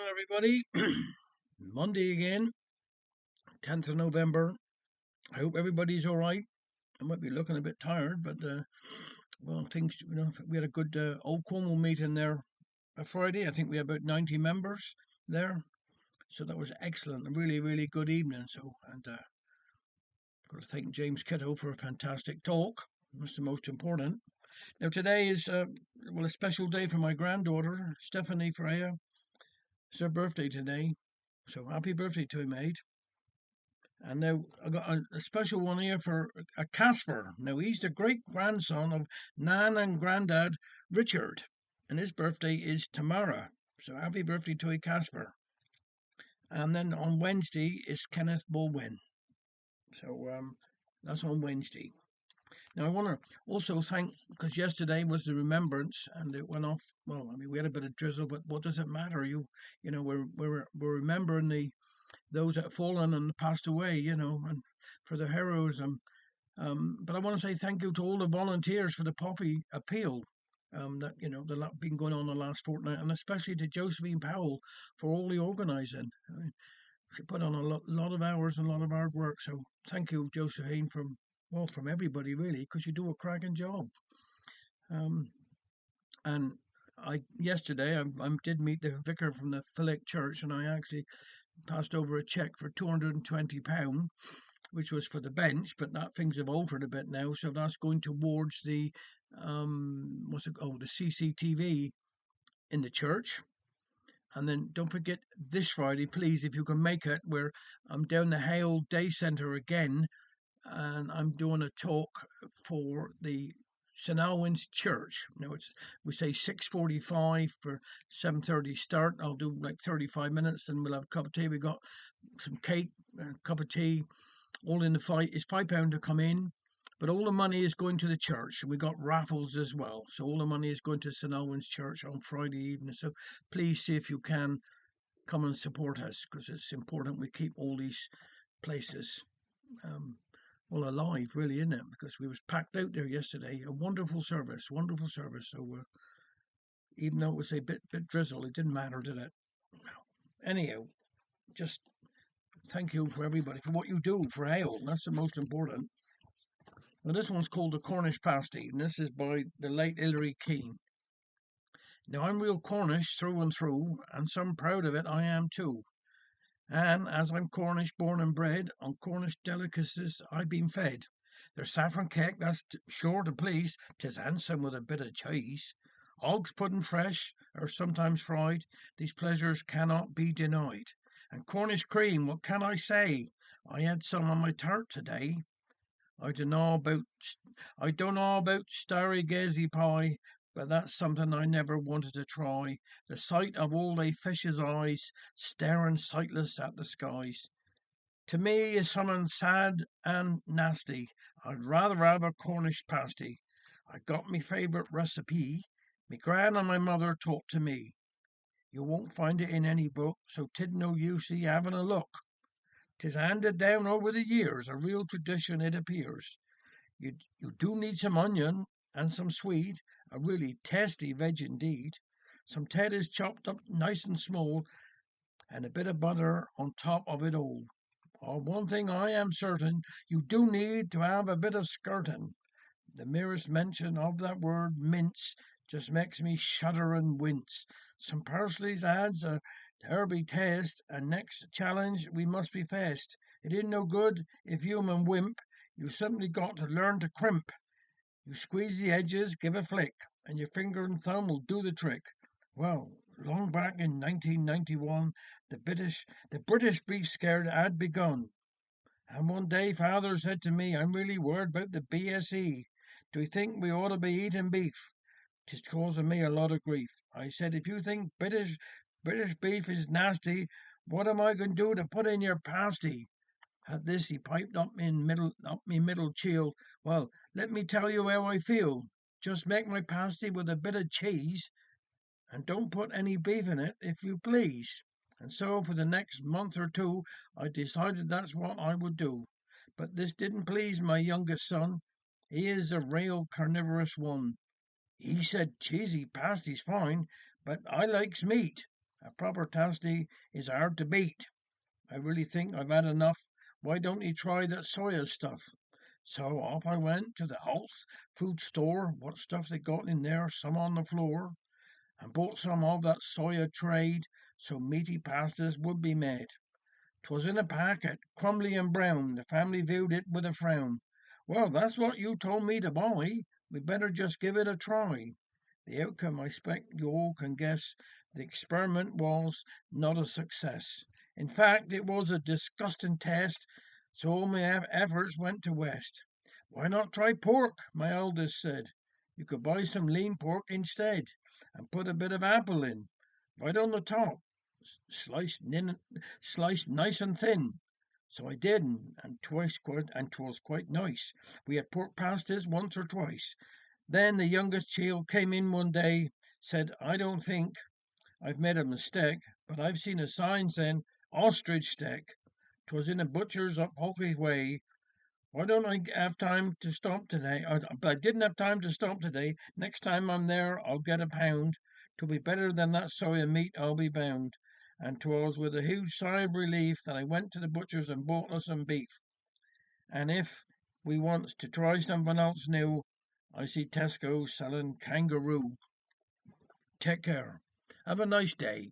Everybody. Monday again, 10th of November. I hope everybody's all right. I might be looking a bit tired, but well, things, we had a good Old Como meeting there Friday. I think we had about 90 members there. So that was excellent. A really, really good evening. So, and got to thank James Kitto for a fantastic talk. That's the most important. Now, today is, well, a special day for my granddaughter, Stephanie Freya. It's her birthday today. So happy birthday to her, mate. And now I got a special one here for a Casper. Now he's the great grandson of Nan and Grandad Richard, and his birthday is tomorrow. So happy birthday to a Casper. And then on Wednesday is Kenneth Baldwin. So that's on Wednesday. Now I want to also thank because yesterday was the remembrance and it went off. Well, I mean we had a bit of drizzle, but what does it matter? We're remembering those that have fallen and passed away, and for their heroism. But I want to say thank you to all the volunteers for the Poppy Appeal that that been going on the last fortnight, and especially to Josephine Powell for all the organising. I mean, she put on a lot of hours and a lot of hard work. So thank you, Josephine, from everybody really, because you do a cracking job. Um, and I yesterday I did meet the vicar from the Philic Church, and I actually passed over a cheque for £220, which was for the bench, but that things have altered a bit now, so that's going towards the the CCTV in the church. And then don't forget this Friday, please, if you can make it, where I'm down the Hale Day Centre again, and I'm doing a talk for the St Alwyn's Church. Now we say 6:45 for 7:30 start. I'll do like 35 minutes, then we'll have a cup of tea. We got some cake, a cup of tea, all in the fight. It's £5 to come in, but all the money is going to the church. And we got raffles as well, so all the money is going to St Alwyn's Church on Friday evening. So please see if you can come and support us because it's important we keep all these places. Um, well alive really, isn't it? Because we was packed out there yesterday. A wonderful service, wonderful service. So even though it was a bit drizzle, it didn't matter, did it? Anyhow, just thank you for everybody for what you do for Hale. That's the most important. Now this one's called the Cornish Pasty, and this is by the late Hilary Keane. Now I'm real Cornish through and through, and some proud of it I am too. And as I'm Cornish born and bred, on Cornish delicacies I've been fed. There's saffron cake that's sure to please, 'tis handsome with a bit of cheese. Hogs pudding fresh, or sometimes fried, these pleasures cannot be denied. And Cornish cream, what can I say? I had some on my tart today. I don't know about I don't know about starry gazy pie, but that's something I never wanted to try. The sight of all they fish's eyes staring sightless at the skies. To me is something sad and nasty. I'd rather have a Cornish pasty. I got me favourite recipe. Me gran and my mother taught to me. You won't find it in any book, so 'tid no use ye having a look. 'Tis handed down over the years, a real tradition it appears. You do need some onion and some sweet, a really tasty veg indeed. Some taters chopped up nice and small, and a bit of butter on top of it all. Of one thing I am certain, you do need to have a bit of skirtin'. The merest mention of that word mince just makes me shudder and wince. Some parsley's adds a terribly taste, and next challenge we must be fast. It ain't no good if human wimp. You simply got to learn to crimp. You squeeze the edges, give a flick, and your finger and thumb will do the trick. Well, long back in 1991, the British beef scare had begun. And one day father said to me, I'm really worried about the BSE. Do you think we ought to be eating beef? 'Tis causing me a lot of grief. I said, if you think British beef is nasty, what am I going to do to put in your pasty? At this he piped up me middle chill. Well, let me tell you how I feel. Just make my pasty with a bit of cheese, and don't put any beef in it, if you please. And so for the next month or two I decided that's what I would do. But this didn't please my youngest son. He is a real carnivorous one. He said cheesy pasty's fine, but I likes meat. A proper pasty is hard to beat. I really think I've had enough. Why don't you try that soya stuff? So off I went to the health food store, what stuff they got in there, some on the floor, and bought some of that soya trade, so meaty pastas would be made. 'Twas in a packet, crumbly and brown. The family viewed it with a frown. Well, that's what you told me to buy. We'd better just give it a try. The outcome, I expect you all can guess. The experiment was not a success. In fact, it was a disgusting test, so all my efforts went to waste. Why not try pork? My eldest said. You could buy some lean pork instead, and put a bit of apple in, right on the top, sliced sliced nice and thin. So I did, and twice quite, and 'twas quite nice. We had pork pasties once or twice. Then the youngest child came in one day, said, I don't think I've made a mistake, but I've seen a sign saying ostrich steak. 'Twas in a butcher's up Hokey Way. Why don't I have time to stop today? But I didn't have time to stop today. Next time I'm there, I'll get a pound. 'Twill be better than that soya meat, I'll be bound. And 'twas with a huge sigh of relief that I went to the butcher's and bought us some beef. And if we wants to try something else new, I see Tesco selling kangaroo. Take care. Have a nice day.